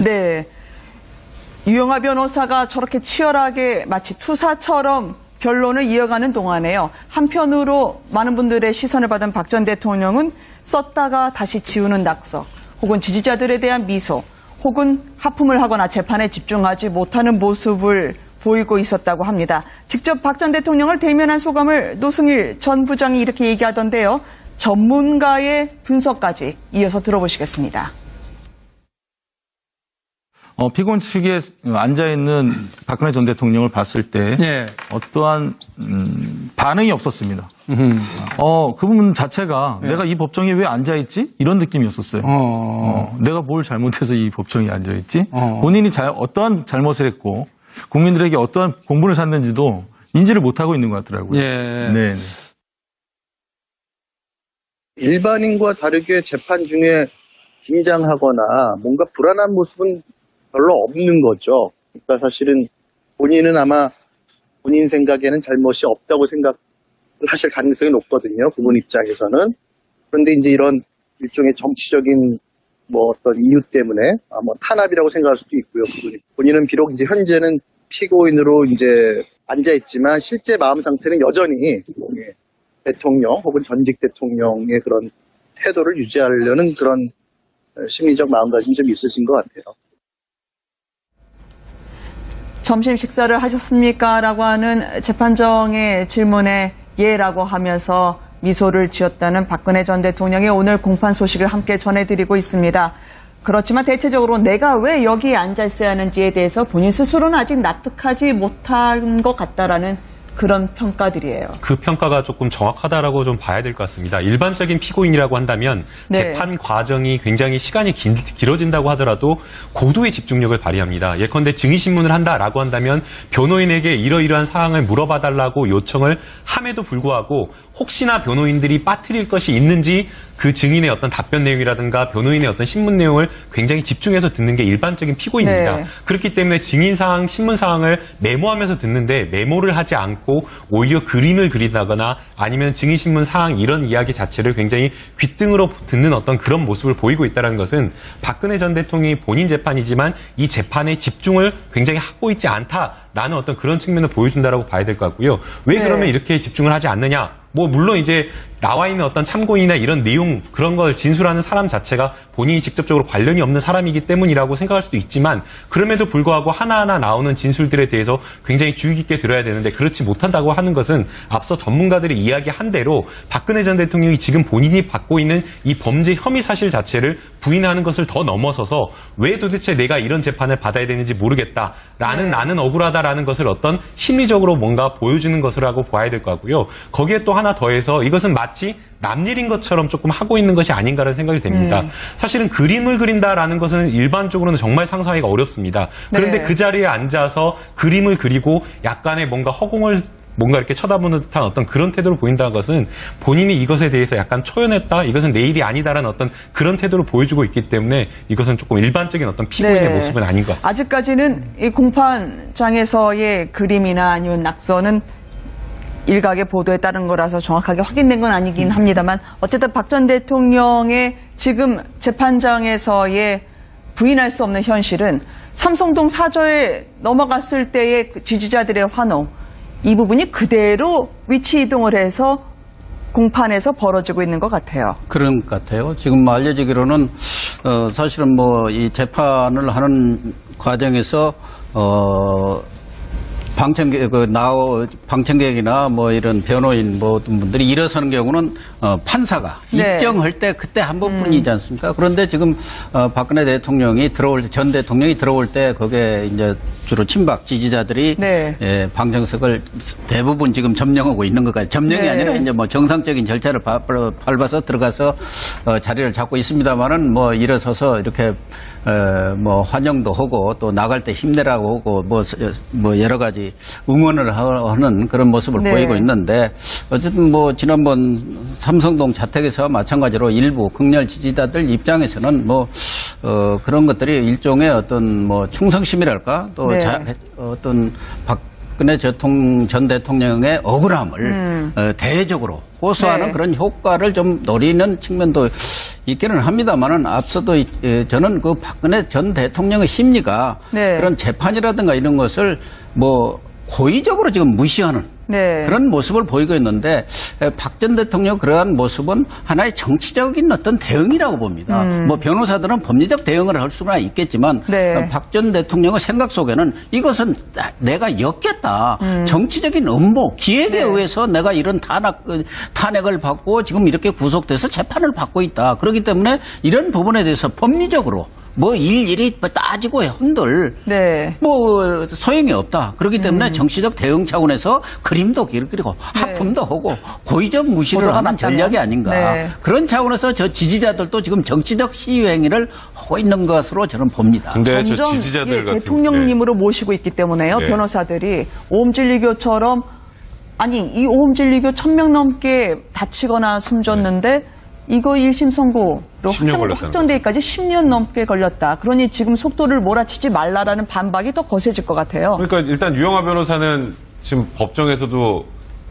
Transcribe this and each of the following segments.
네. 유영하 변호사가 저렇게 치열하게 마치 투사처럼 변론을 이어가는 동안에요. 한편으로 많은 분들의 시선을 받은 박 전 대통령은 썼다가 다시 지우는 낙서, 혹은 지지자들에 대한 미소, 혹은 하품을 하거나 재판에 집중하지 못하는 모습을 보이고 있었다고 합니다. 직접 박 전 대통령을 대면한 소감을 노승일 전 부장이 이렇게 얘기하던데요. 전문가의 분석까지 이어서 들어보시겠습니다. 피고인 측에 앉아있는 박근혜 전 대통령을 봤을 때 예. 어떠한 반응이 없었습니다. 그 부분 자체가 내가 이 법정에 왜 앉아있지? 이런 느낌이었었어요. 내가 뭘 잘못해서 이 법정에 앉아있지? 본인이 어떠한 잘못을 했고 국민들에게 어떠한 공분을 샀는지도 인지를 못하고 있는 것 같더라고요. 예. 네. 일반인과 다르게 재판 중에 긴장하거나 뭔가 불안한 모습은 별로 없는 거죠. 그러니까 사실은 본인은 아마 본인 생각에는 잘못이 없다고 생각하실 가능성이 높거든요. 그분 입장에서는. 그런데 이제 이런 일종의 정치적인 어떤 이유 때문에 탄압이라고 생각할 수도 있고요. 본인은 비록 이제 현재는 피고인으로 이제 앉아있지만 실제 마음 상태는 여전히 대통령 혹은 전직 대통령의 그런 태도를 유지하려는 그런 심리적 마음가짐이 좀 있으신 것 같아요. 점심 식사를 하셨습니까? 라고 하는 재판정의 질문에 예라고 하면서 미소를 지었다는 박근혜 전 대통령의 오늘 공판 소식을 함께 전해드리고 있습니다. 그렇지만 대체적으로 내가 왜 여기에 앉아 있어야 하는지에 대해서 본인 스스로는 아직 납득하지 못한 것 같다라는 그런 평가들이에요. 그 평가가 조금 정확하다라고 좀 봐야 될 것 같습니다. 일반적인 피고인이라고 한다면 네. 재판 과정이 굉장히 시간이 길어진다고 하더라도 고도의 집중력을 발휘합니다. 예컨대 증인신문을 한다라고 한다면 변호인에게 이러이러한 사항을 물어봐달라고 요청을 함에도 불구하고 혹시나 변호인들이 빠뜨릴 것이 있는지 그 증인의 어떤 답변 내용이라든가 변호인의 어떤 신문 내용을 굉장히 집중해서 듣는 게 일반적인 피고인입니다. 네. 그렇기 때문에 증인 사항, 신문 사항을 메모하면서 듣는데 메모를 하지 않고 오히려 그림을 그리다거나 아니면 증인 신문 사항 이런 이야기 자체를 굉장히 귓등으로 듣는 어떤 그런 모습을 보이고 있다는 것은 박근혜 전 대통령이 본인 재판이지만 이 재판에 집중을 굉장히 하고 있지 않다라는 어떤 그런 측면을 보여준다라고 봐야 될 것 같고요. 왜 그러면 이렇게 집중을 하지 않느냐? 물론 이제 나와 있는 어떤 참고인이나 이런 내용 그런 걸 진술하는 사람 자체가 본인이 직접적으로 관련이 없는 사람이기 때문이라고 생각할 수도 있지만 그럼에도 불구하고 하나하나 나오는 진술들에 대해서 굉장히 주의 깊게 들어야 되는데 그렇지 못한다고 하는 것은 앞서 전문가들이 이야기한 대로 박근혜 전 대통령이 지금 본인이 받고 있는 이 범죄 혐의 사실 자체를 부인하는 것을 더 넘어서서 왜 도대체 내가 이런 재판을 받아야 되는지 모르겠다라는 나는 억울하다라는 것을 어떤 심리적으로 뭔가 보여주는 것이라고 봐야 될 것 같고요. 거기에 또 하나 더해서 이것은 마치 남일인 것처럼 조금 하고 있는 것이 아닌가라는 생각이 듭니다. 사실은 그림을 그린다라는 것은 일반적으로는 정말 상상하기가 어렵습니다. 그런데 그 자리에 앉아서 그림을 그리고 약간의 뭔가 허공을 뭔가 이렇게 쳐다보는 듯한 어떤 그런 태도를 보인다는 것은 본인이 이것에 대해서 약간 초연했다, 이것은 내 일이 아니다라는 어떤 그런 태도를 보여주고 있기 때문에 이것은 조금 일반적인 어떤 피고인의 모습은 아닌 것 같습니다. 아직까지는 이 공판장에서의 그림이나 아니면 낙서는 일각의 보도에 따른 거라서 정확하게 확인된 건 아니긴 합니다만 어쨌든 박 전 대통령의 지금 재판장에서의 부인할 수 없는 현실은 삼성동 사저에 넘어갔을 때의 지지자들의 환호, 이 부분이 그대로 위치 이동을 해서 공판에서 벌어지고 있는 것 같아요. 그런 것 같아요. 지금 알려지기로는 사실은 이 재판을 하는 과정에서 방청객이나 이런 변호인 어떤 분들이 일어서는 경우는 판사가 입정할 때 그때 한 번뿐이지 않습니까? 그런데 지금 박근혜 대통령이 전 대통령이 들어올 때 거기에 이제 주로 친박 지지자들이 방청석을 대부분 지금 점령하고 있는 것 같아요. 점령이 아니라 이제 정상적인 절차를 밟아서 들어가서 자리를 잡고 있습니다만은 일어서서 이렇게 환영도 하고 또 나갈 때 힘내라고 하고 여러 가지 응원을 하는 그런 모습을 보이고 있는데 어쨌든 지난번 삼성동 자택에서 마찬가지로 일부 극렬 지지자들 입장에서는 그런 것들이 일종의 어떤 충성심이랄까 또 어떤 박근혜 전 대통령의 억울함을 대외적으로 호소하는 그런 효과를 좀 노리는 측면도 있기는 합니다만은 앞서도 저는 그 박근혜 전 대통령의 심리가 네. 그런 재판이라든가 이런 것을 뭐 고의적으로 지금 무시하는 네. 그런 모습을 보이고 있는데 박 전 대통령 그러한 모습은 하나의 정치적인 어떤 대응이라고 봅니다. 뭐 변호사들은 법리적 대응을 할 수가 있겠지만 네. 박 전 대통령의 생각 속에는 이것은 내가 엮였다. 정치적인 음모, 기획에 네. 의해서 내가 이런 탄핵을 받고 지금 이렇게 구속돼서 재판을 받고 있다. 그렇기 때문에 이런 부분에 대해서 법리적으로 뭐 일일이 따지고 흔들 네. 뭐 소용이 없다. 그렇기 때문에 정치적 대응 차원에서 그림도 그리고 하품도 하고 고의적 무시를 보도가 하는 많다면. 전략이 아닌가. 네. 그런 차원에서 저 지지자들도 지금 정치적 시위 행위를 하고 있는 것으로 저는 봅니다. 근데 저 점점 지지자들 같은 대통령님으로 모시고 있기 때문에요. 네. 변호사들이 오음진리교처럼 아니 이 오음진리교 1000명 넘게 다치거나 숨졌는데 이거 1심 선고로 10년 걸렸다는 확정되기까지 10년 넘게 걸렸다. 그러니 지금 속도를 몰아치지 말라라는 반박이 더 거세질 것 같아요. 그러니까 일단 유영하 변호사는 지금 법정에서도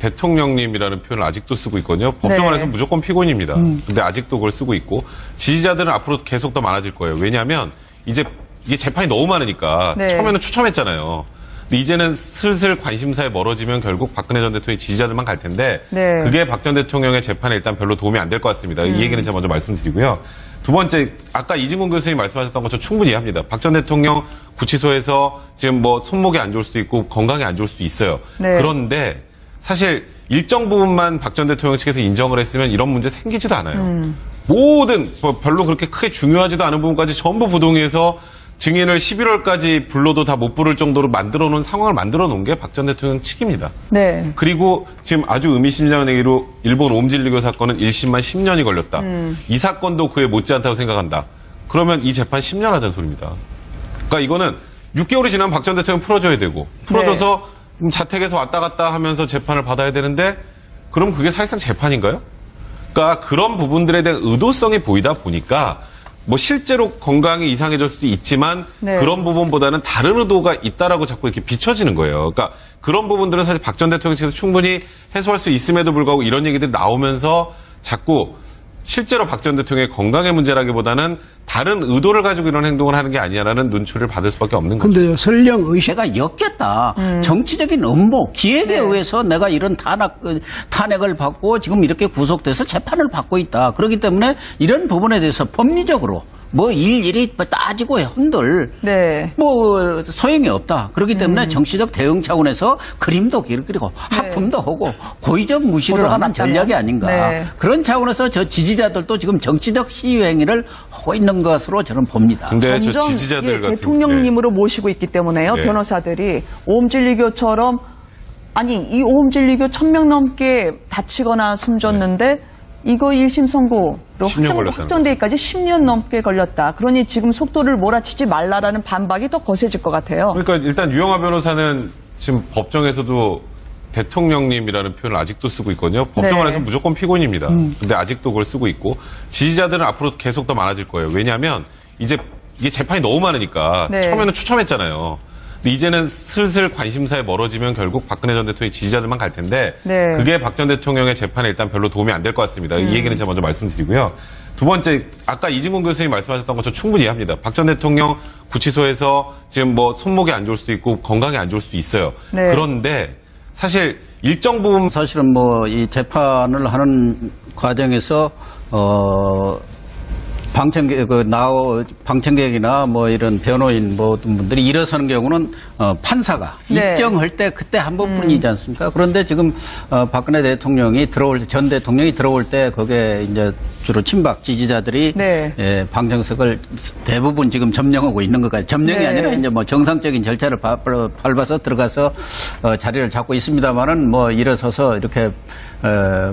대통령님이라는 표현을 아직도 쓰고 있거든요. 법정 네. 안에서 무조건 피고인입니다. 근데 아직도 그걸 쓰고 있고 지지자들은 앞으로 계속 더 많아질 거예요. 왜냐하면 이제 이게 재판이 너무 많으니까 네. 처음에는 추첨했잖아요. 근데 이제는 슬슬 관심사에 멀어지면 결국 박근혜 전 대통령의 지지자들만 갈 텐데 네. 그게 박 전 대통령의 재판에 일단 별로 도움이 안 될 것 같습니다. 이 얘기는 제가 먼저 말씀드리고요. 두 번째, 아까 이진곤 교수님이 말씀하셨던 것 저 충분히 이해합니다. 박 전 대통령 구치소에서 지금 뭐 손목이 안 좋을 수도 있고 건강이 안 좋을 수도 있어요. 네. 그런데 사실 일정 부분만 박 전 대통령 측에서 인정을 했으면 이런 문제 생기지도 않아요. 모든 뭐 별로 그렇게 크게 중요하지도 않은 부분까지 전부 부동의해서 증인을 11월까지 불러도 다 못 부를 정도로 만들어 놓은 상황을 만들어 놓은 게 박 전 대통령 측입니다. 네. 그리고 지금 아주 의미심장한 얘기로 일본 오음진리교 사건은 1심만 10년이 걸렸다. 이 사건도 그에 못지않다고 생각한다. 그러면 이 재판 10년 하자는 소리입니다. 그러니까 이거는 6개월이 지나면 박 전 대통령 풀어줘야 되고 풀어줘서 자택에서 왔다 갔다 하면서 재판을 받아야 되는데 그럼 그게 사실상 재판인가요? 그러니까 그런 부분들에 대한 의도성이 보이다 보니까 뭐 실제로 건강이 이상해질 수도 있지만 네. 그런 부분보다는 다른 의도가 있다라고 자꾸 이렇게 비춰지는 거예요. 그러니까 그런 부분들은 사실 박 전 대통령 측에서 충분히 해소할 수 있음에도 불구하고 이런 얘기들이 나오면서 자꾸 실제로 박 전 대통령의 건강의 문제라기보다는 다른 의도를 가지고 이런 행동을 하는 게 아니냐라는 눈초리를 받을 수밖에 없는 거죠. 근데요, 설령 의심. 내가 엮였다. 정치적인 음모, 기획에 의해서 내가 이런 탄핵을 받고 지금 이렇게 구속돼서 재판을 받고 있다. 그렇기 때문에 이런 부분에 대해서 법리적으로 뭐 일일이 따지고 흔들 네. 뭐 소용이 없다. 그렇기 때문에 정치적 대응 차원에서 그림도 그리고 하품도 하고 고의적 무시를 보도가 하는 많다면. 전략이 아닌가. 네. 그런 차원에서 저 지지자들도 지금 정치적 시위 행위를 하고 있는 것으로 저는 봅니다. 근데 저 점점 지지자들 같은 대통령님으로 모시고 있기 때문에요. 네. 변호사들이 오음진리교처럼 아니 이 오음진리교 1000명 넘게 다치거나 숨졌는데 이거 1심 선고로 10년 걸렸다는 확정되기까지 10년 넘게 걸렸다. 그러니 지금 속도를 몰아치지 말라라는 반박이 더 거세질 것 같아요. 그러니까 일단 유영하 변호사는 지금 법정에서도 대통령님이라는 표현을 아직도 쓰고 있거든요. 법정 네. 안에서 무조건 피고인입니다. 근데 아직도 그걸 쓰고 있고 지지자들은 앞으로 계속 더 많아질 거예요. 왜냐하면 이제 이게 재판이 너무 많으니까 네. 처음에는 추첨했잖아요. 근데 이제는 슬슬 관심사에 멀어지면 결국 박근혜 전 대통령의 지지자들만 갈 텐데 네. 그게 박 전 대통령의 재판에 일단 별로 도움이 안 될 것 같습니다. 이 얘기는 제가 먼저 말씀드리고요. 두 번째, 아까 이진곤 교수님이 말씀하셨던 것 저 충분히 이해합니다. 박 전 대통령 구치소에서 지금 뭐 손목이 안 좋을 수도 있고 건강이 안 좋을 수도 있어요. 네. 그런데 사실 일정 부분 사실은 뭐 이 재판을 하는 과정에서 방청객이나 뭐 이런 변호인 모든 분들이 일어서는 경우는 판사가 네. 입정할 때 그때 한 번뿐이지 않습니까? 그런데 지금 박근혜 대통령이 전 대통령이 들어올 때 거기에 이제 주로 친박 지지자들이 네. 예, 방청석을 대부분 지금 점령하고 있는 것 같아요. 점령이 네. 아니라 이제 뭐 정상적인 절차를 밟아서 들어가서 자리를 잡고 있습니다만은 뭐 일어서서 이렇게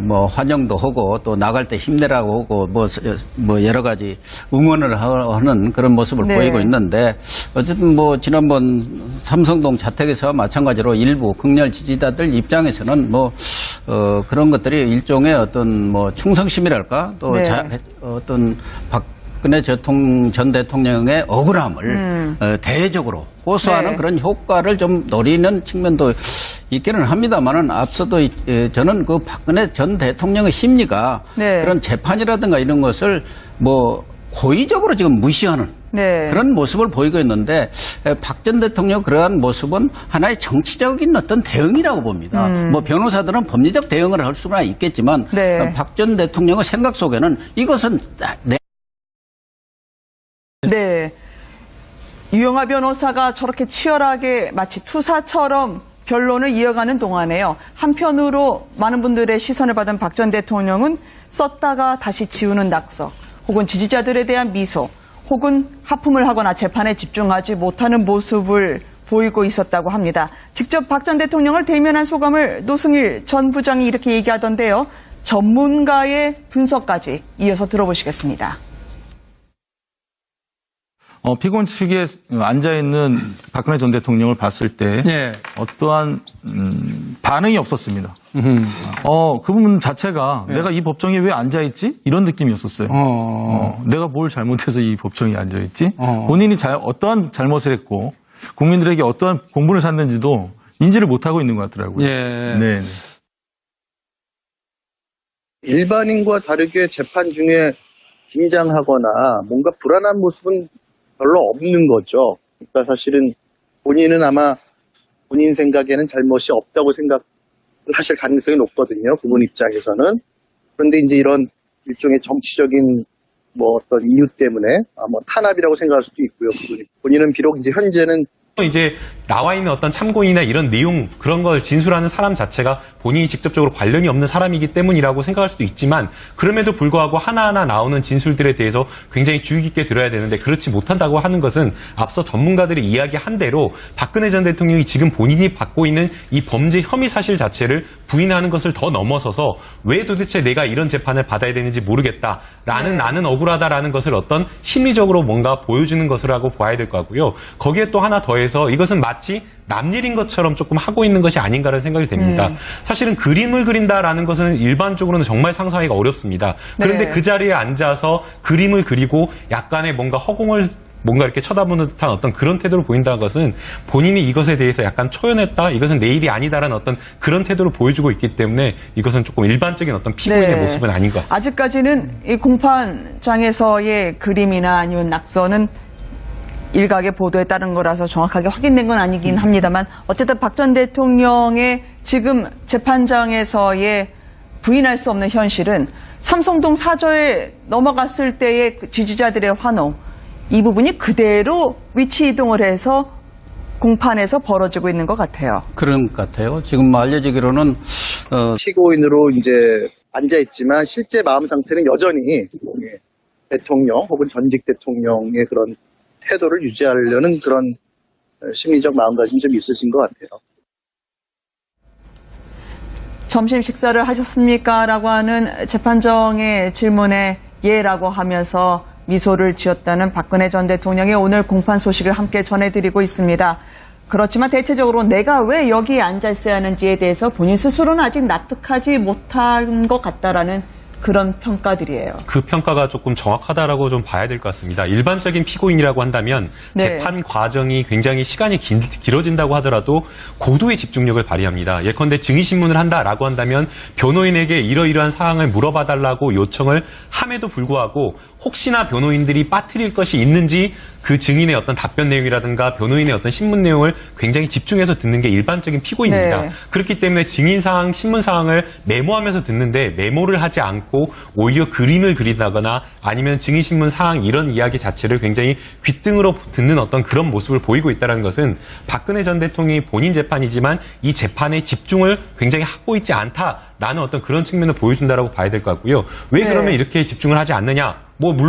뭐 환영도 하고 또 나갈 때 힘내라고 하고 뭐 여러 가지 응원을 하는 그런 모습을 네. 보이고 있는데 어쨌든 뭐 지난번 삼성동 자택에서와 마찬가지로 일부 극렬 지지자들 입장에서는 뭐 그런 것들이 일종의 어떤 뭐 충성심이랄까 또 네. 어떤 박근혜 전 대통령의 억울함을 대외적으로 호소하는 네. 그런 효과를 좀 노리는 측면도 있기는 합니다만은 앞서도 저는 그 박근혜 전 대통령의 심리가 네. 그런 재판이라든가 이런 것을 뭐 고의적으로 지금 무시하는 네. 그런 모습을 보이고 있는데 박 전 대통령 그러한 모습은 하나의 정치적인 어떤 대응이라고 봅니다. 뭐 변호사들은 법리적 대응을 할 수가 있겠지만 네. 박 전 대통령의 생각 속에는 이것은 네. 유영아 변호사가 저렇게 치열하게 마치 투사처럼 변론을 이어가는 동안에요. 한편으로 많은 분들의 시선을 받은 박 전 대통령은 썼다가 다시 지우는 낙서, 혹은 지지자들에 대한 미소, 혹은 하품을 하거나 재판에 집중하지 못하는 모습을 보이고 있었다고 합니다. 직접 박 전 대통령을 대면한 소감을 노승일 전 부장이 이렇게 얘기하던데요. 전문가의 분석까지 이어서 들어보시겠습니다. 피고인 측에 앉아있는 박근혜 전 대통령을 봤을 때 예. 어떠한 반응이 없었습니다. 그 부분 자체가 내가 이 법정에 왜 앉아있지? 이런 느낌이었었어요. 내가 뭘 잘못해서 이 법정에 앉아있지? 본인이 어떠한 잘못을 했고 국민들에게 어떠한 공분을 샀는지도 인지를 못하고 있는 것 같더라고요. 예. 네. 일반인과 다르게 재판 중에 긴장하거나 뭔가 불안한 모습은 별로 없는 거죠. 그러니까 사실은 본인은 아마 본인 생각에는 잘못이 없다고 생각을 하실 가능성이 높거든요. 그분 입장에서는. 그런데 이제 이런 일종의 정치적인 뭐 어떤 이유 때문에 뭐 탄압이라고 생각할 수도 있고요. 본인은 비록 이제 현재는 이제 나와 있는 어떤 참고인이나 이런 내용 그런 걸 진술하는 사람 자체가 본인이 직접적으로 관련이 없는 사람이기 때문이라고 생각할 수도 있지만 그럼에도 불구하고 하나하나 나오는 진술들에 대해서 굉장히 주의 깊게 들어야 되는데 그렇지 못한다고 하는 것은 앞서 전문가들이 이야기한 대로 박근혜 전 대통령이 지금 본인이 받고 있는 이 범죄 혐의 사실 자체를 부인하는 것을 더 넘어서서 왜 도대체 내가 이런 재판을 받아야 되는지 모르겠다라는 나는 억울하다라는 것을 어떤 심리적으로 뭔가 보여주는 것이라고 봐야 될 것 같고요. 거기에 또 하나 더해서 이것은 마치 남일인 것처럼 조금 하고 있는 것이 아닌가라는 생각이 듭니다. 사실은 그림을 그린다라는 것은 일반적으로는 정말 상상하기가 어렵습니다. 그런데 네. 그 자리에 앉아서 그림을 그리고 약간의 뭔가 허공을 뭔가 이렇게 쳐다보는 듯한 어떤 그런 태도를 보인다는 것은 본인이 이것에 대해서 약간 초연했다, 이것은 내 일이 아니다라는 어떤 그런 태도를 보여주고 있기 때문에 이것은 조금 일반적인 어떤 피고인의 네. 모습은 아닌 것 같습니다. 아직까지는 이 공판장에서의 그림이나 아니면 낙서는 일각의 보도에 따른 거라서 정확하게 확인된 건 아니긴 합니다만 어쨌든 박 전 대통령의 지금 재판장에서의 부인할 수 없는 현실은 삼성동 사저에 넘어갔을 때의 지지자들의 환호, 이 부분이 그대로 위치 이동을 해서 공판에서 벌어지고 있는 것 같아요. 그런 것 같아요. 지금 알려지기로는 피고인으로 이제 앉아있지만 실제 마음 상태는 여전히 대통령 혹은 전직 대통령의 그런 태도를 유지하려는 그런 심리적 마음가짐이 좀 있으신 것 같아요. 점심 식사를 하셨습니까? 라고 하는 재판정의 질문에 예라고 하면서 미소를 지었다는 박근혜 전 대통령의 오늘 공판 소식을 함께 전해드리고 있습니다. 그렇지만 대체적으로 내가 왜 여기에 앉아 있어야 하는지에 대해서 본인 스스로는 아직 납득하지 못한 것 같다라는 그런 평가들이에요. 그 평가가 조금 정확하다라고 좀 봐야 될 것 같습니다. 일반적인 피고인이라고 한다면 네. 재판 과정이 굉장히 시간이 길어진다고 하더라도 고도의 집중력을 발휘합니다. 예컨대 증인신문을 한다라고 한다면 변호인에게 이러이러한 사항을 물어봐달라고 요청을 함에도 불구하고 혹시나 변호인들이 빠뜨릴 것이 있는지 그 증인의 어떤 답변 내용이라든가 변호인의 어떤 신문 내용을 굉장히 집중해서 듣는 게 일반적인 피고인입니다. 네. 그렇기 때문에 증인사항, 신문사항을 메모하면서 듣는데 메모를 하지 않고 오히려 그림을 그린다거나 아니면 증인신문 사항 이런 이야기 자체를 굉장히 귓등으로 듣는 어떤 그런 모습을 보이고 있다는 것은 박근혜 전 대통령이 본인 재판이지만 이 재판에 집중을 굉장히 하고 있지 않다라는 어떤 그런 측면을 보여준다라고 봐야 될 것 같고요. 왜 네. 그러면 이렇게 집중을 하지 않느냐? 뭐 물론